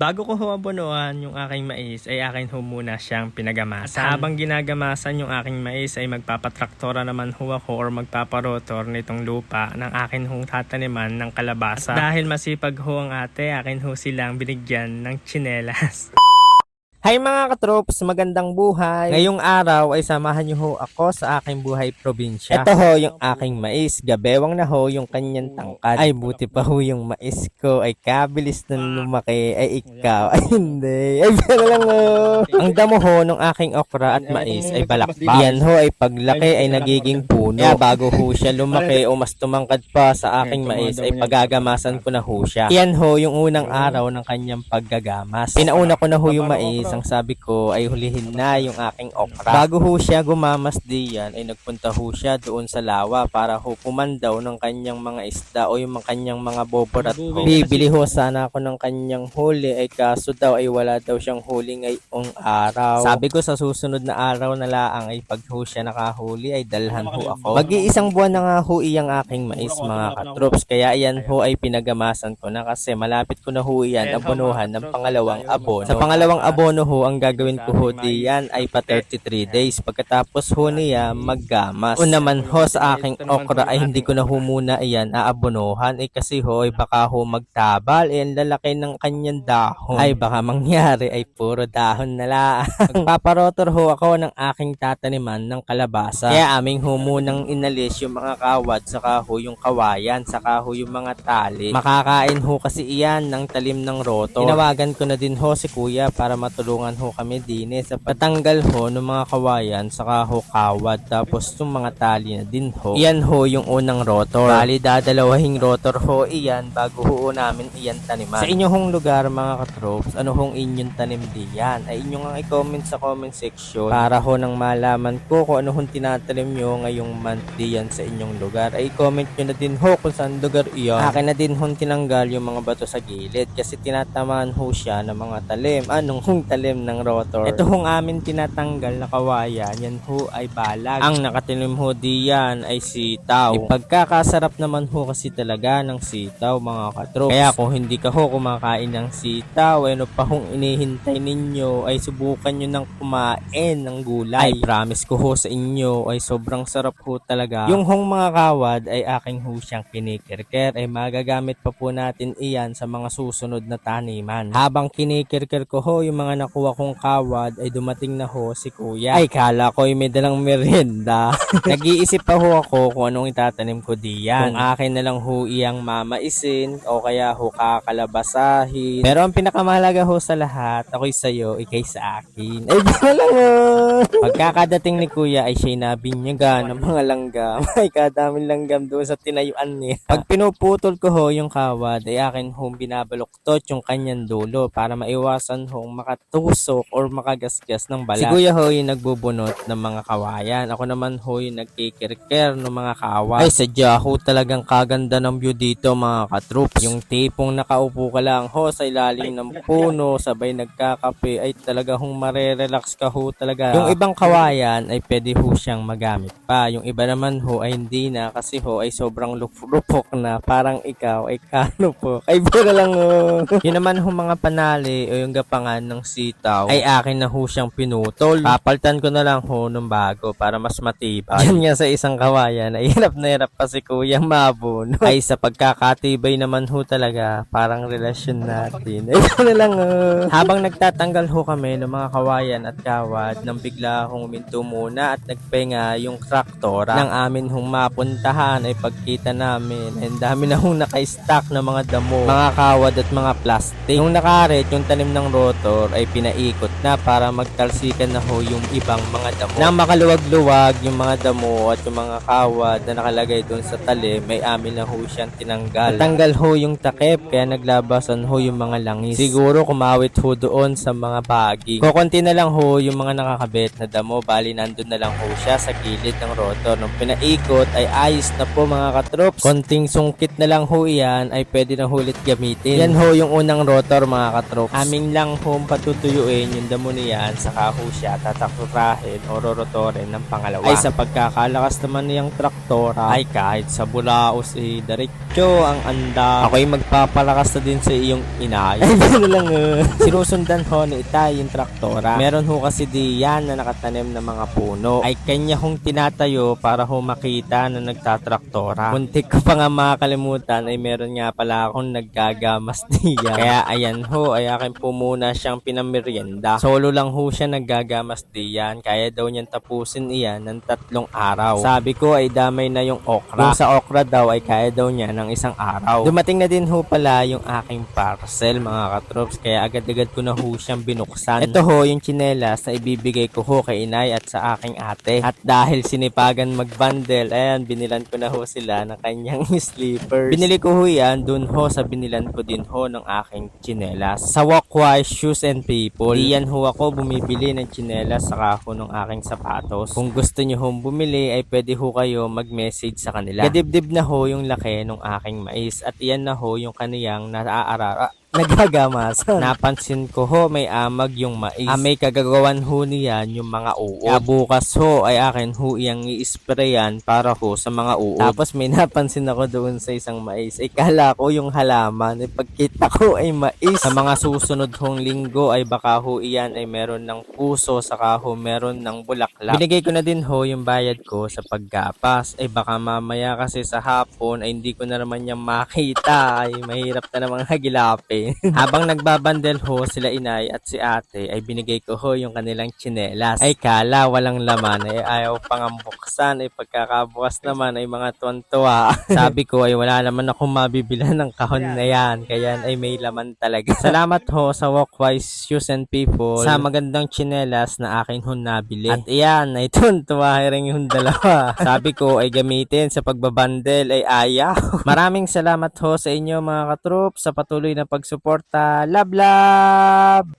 Bago ko huwabunuan yung aking mais ay akin ho muna siyang pinagamasan. At habang ginagamasan yung aking mais ay magpapatraktora naman ho ako or magpaparotor nitong lupa ng akin hong tataniman ng kalabasa. At dahil masipag ho ang ate, akin ho silang binigyan ng tsinelas. Hi mga katrops, magandang buhay. Ngayong araw ay samahan niyo ho ako sa aking buhay probinsya. Ito ho yung aking mais, gabewang na ho yung kanyang tangkad. Ay buti pa ho yung mais ko ay kabilis na lumaki. Ay ikaw, ay hindi. Ay pero lang ho. Ang damo ho ng aking okra at mais ay balakbak. Yan ho ay paglaki ay nagiging puno. Kaya bago ho siya lumaki o mas tumangkad pa sa aking mais ay pagagamasan ko na ho siya. Yan ho yung unang araw ng kanyang paggagamas. Pinauna ko na ho yung mais. Ang sabi ko ay hulihin na yung aking okra. Bago ho siya gumamas diyan ay nagpunta ho siya doon sa lawa para ho pumandaw ng kanyang mga isda o yung kanyang mga boborat ho. Bibili ho sana ako ng kanyang huli ay kaso daw ay wala daw siyang huli ngayong araw. Sabi ko sa susunod na araw na laang ay pag ho siya nakahuli ay dalhan ho ako. Mag-iisang buwan na nga ho iyang aking mais mga katrops, kaya iyan ho ay pinagamasan ko na kasi malapit ko na ho iyan abunuhan ng pangalawang abono. Sa pangalawang abono ho, ang gagawin ko ho diyan ay pa 33 days. Pagkatapos ho niya maggamas. O naman ho sa aking okra ay hindi ko na ho muna iyan aabonohan. Kasi ho ay baka ho magtabal. Ang lalaki ng kanyang dahon. Ay baka mangyari ay puro dahon na lang. Magpaparotor ho ako ng aking tataniman ng kalabasa. Kaya aming ho munang inalis yung mga kawad saka ho yung kawayan saka ho yung mga tali. Makakain ho kasi iyan ng talim ng rotor. Tinawagan ko na din ho si kuya para matulungan ho kami din sa patanggal ho ng mga kawayan saka ho kawad tapos yung mga tali na din ho. Iyan ho yung unang rotor. Bali dadalawahing rotor ho iyan bago ho namin iyan taniman. Sa inyong lugar mga katrops, ano hong inyong tanim diyan? Ay inyong ang i-comment sa comment section para ho nang malaman ko kung ano hong tinatanim nyo ngayong month diyan sa inyong lugar. Ay comment nyo na din ho kung saan lugar iyan. Akin na din hong tinanggal yung mga bato sa gilid kasi tinatamaan ho siya ng mga talim. Anong hong talim ng rotor? Ito hong amin tinatanggal na kawayan, yan ho ay balag. Ang nakatilim ho diyan ay sitaw. Ipagkakasarap naman ho kasi talaga ng sitaw mga katrops. Kaya kung hindi ka ho kumakain ng sitaw, ano pa hong inihintay ninyo ay subukan nyo ng kumain ng gulay. Ay promise ko ho sa inyo ay sobrang sarap ho talaga. Yung hong mga kawad ay aking ho siyang kinikirker ay magagamit pa po natin iyan sa mga susunod na taniman. Habang kinikirker ko ho yung mga nakuha kong kawad ay dumating na ho si kuya. Ay kala ko ay may dalang merienda. Nag-iisip pa ho ako kung anong itatanim ko diyan. Kung akin na lang ho iyang mamaisin o kaya ho kakalabasahin. Pero ang pinakamahalaga ho sa lahat, ako'y sa'yo, ikay sa akin. Ay lang ho. Pagkakadating ni kuya ay siya'y nabinyagan ng mga langgam. Ay kadaming langgam doon sa tinayuan niya. Pag pinuputol ko ho yung kawad ay akin ho binabaluktot yung kanyang dulo para maiwasan hong makatusok or makagasgas ng balat. Si kuya ho yung nagbubunot ng mga kawayan. Ako naman ho yung nagkikirker ng mga kawan. Ay sadya ho talagang kaganda ng view dito mga katroops. Yung tipong nakaupo ka lang ho sa ilalim ng puno sabay nagkakape ay talaga hong marerelax ka ho talaga. Yung ibang kawayan ay pwede ho siyang magamit pa. Yung iba naman ho ay hindi na kasi ho ay sobrang lupok na parang ikaw ay kanupok. Ay bira lang ho. Yun naman ho mga panali o yung gapangan ng sitaw ay akin na ho siyang pinutol. Papaltan ko na lang ho ng bago para mas matibay. Yan nga sa isang kawayan ay hirap na hirap pa si kuyang mabuno. Ay sa pagkakatibay naman ho talaga parang relasyon natin. Ay na lang ho. Habang nagtatanggal ho kami ng mga kawayan at kawad nang bigla hong minto muna at nagpenga yung traktora ng amin hong mapuntahan ay pagkita namin ay dami na hong naka-stack na mga damo, mga kawad at mga plastic. Nung nakaret yung tanim ng rotor ay pinaikot na para magtalsikan na ho yung ibang mga damo. Nang makaluwag-luwag yung mga damo at yung mga kawad na nakalagay doon sa talim ay amin na ho siyang tinanggal. Natanggal ho yung takip kaya naglabasan ho yung mga langis. Siguro kumawit ho doon sa mga baging. Kukunti na lang ho yung mga nakakabit na damo bali nandun na lang ho siya sa gilid ng rotor. traktor. Nung pinaikot ay ayos na po mga katrops. Konting sungkit na lang ho yan ay pwede na hulit gamitin. Yan ho yung unang rotor mga katrops. Aming lang ho patutuyuin yung damo niyan, saka ho siya tatakurahin o rorotorin ng pangalawa. Ay sa pagkakalakas naman niyang traktora ay kahit sa bulaos diretso ang anda. Ako'y magpapalakas na din sa iyong inay. Ay ano lang sinusundan ho ni Itay yung traktora. Meron ho kasi diyan na nakatanim na mga puno. Ay kanya hong tinatayo para ho makita na nagtatraktora. Muntik ko pa nga makakalimutan ay meron nga pala akong naggagamas diyan. Kaya ayan ho ay akin po muna siyang pinamerienda. Solo lang ho siya naggagamas diyan. Kaya daw niyang tapusin iyan ng 3 araw. Sabi ko ay damay na yung okra. Kung sa okra daw ay kaya daw niya ng 1 araw. Dumating na din ho pala yung aking parcel mga katrops. Kaya agad-agad ko na ho siyang binuksan. Ito ho yung tsinelas na ibibigay ko ho kay inay at sa aking ate. At dahil sinipagan mag-bundle, ayan, binilan ko na ho sila ng kanyang slippers. Binili ko ho yan dun ho sa binilan ko din ho ng aking tsinelas. Sa Walkwise Shoes and People, diyan ho ako bumibili ng tsinelas saka ho ng aking sapatos. Kung gusto nyo ho bumili ay pwede ho kayo mag-message sa kanila. Kadibdib na ho yung laki ng aking mais at iyan na ho yung kaniyang nagagamasan. Napansin ko ho may amag yung mais. May kagagawan ho niyan yung mga uod. Bukas ho ay akin ho iyang i-sprayan para ho sa mga uod. Tapos may napansin ako doon sa isang mais. Ay kala ko yung halaman. Ay pagkita ko ay mais. Sa mga susunod hong linggo ay baka ho iyan ay meron ng puso saka ho meron ng bulaklak. Binigay ko na din ho yung bayad ko sa paggapas. Ay baka mamaya kasi sa hapon ay hindi ko na naman yung makita. Ay mahirap na namang hagilapin. Habang nagbabandel ho sila inay at si ate ay binigay ko ho yung kanilang tsinelas. Ay kala walang laman ay ayaw pang buksan ay pagkakabukas naman ay mga tuwan-tuwa. Sabi ko ay wala naman akong mabibilan ng kahon na yan kaya ay may laman talaga. Salamat ho sa Walkwise Shoes and People sa magandang tsinelas na akin ho nabili. At iyan ay tuwan-tuwa rin yung dalawa. Sabi ko ay gamitin sa pagbabandel ay ayaw. Maraming salamat ho sa inyo mga katroop sa patuloy na pagsuporta. Love love!